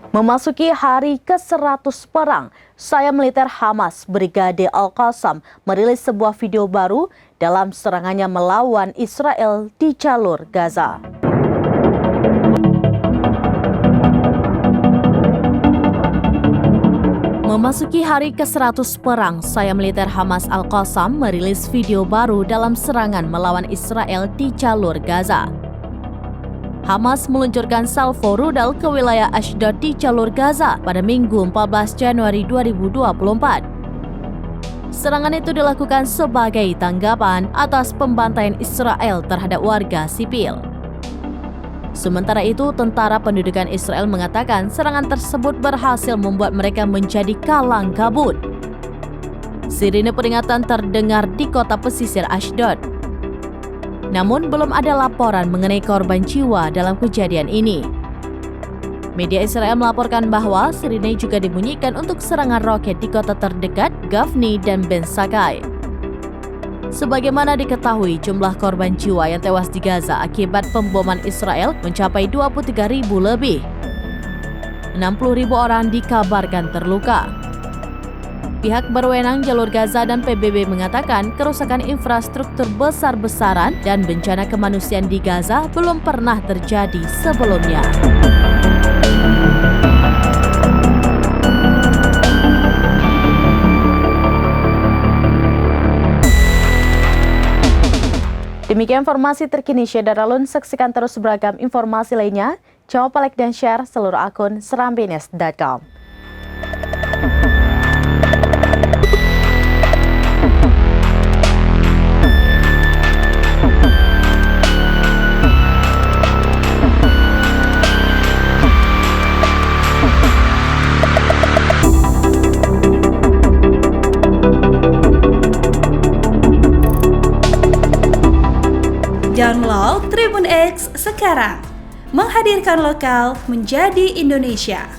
Memasuki hari ke-100 perang, sayap militer Hamas Brigade Al-Qassam merilis sebuah video baru dalam serangannya melawan Israel di jalur Gaza. Memasuki hari ke-100 perang, sayap militer Hamas Al-Qassam merilis video baru dalam serangan melawan Israel di jalur Gaza. Hamas meluncurkan salvo rudal ke wilayah Ashdod di jalur Gaza pada Minggu 14 Januari 2024. Serangan itu dilakukan sebagai tanggapan atas pembantaian Israel terhadap warga sipil. Sementara itu, tentara pendudukan Israel mengatakan serangan tersebut berhasil membuat mereka menjadi kalang kabut. Sirine peringatan terdengar di kota pesisir Ashdod. Namun belum ada laporan mengenai korban jiwa dalam kejadian ini. Media Israel melaporkan bahwa sirine juga dibunyikan untuk serangan roket di kota terdekat Gafni dan Ben Sakai. Sebagaimana diketahui, jumlah korban jiwa yang tewas di Gaza akibat pemboman Israel mencapai 23.000 lebih. 60.000 orang dikabarkan terluka. Pihak berwenang jalur Gaza dan PBB mengatakan kerusakan infrastruktur besar-besaran dan bencana kemanusiaan di Gaza belum pernah terjadi sebelumnya. Demikian informasi terkini Syedar Alun. Saksikan terus beragam informasi lainnya. Jangan lupa like dan share seluruh akun serambines.com. Download Tribun X sekarang, menghadirkan lokal menjadi Indonesia.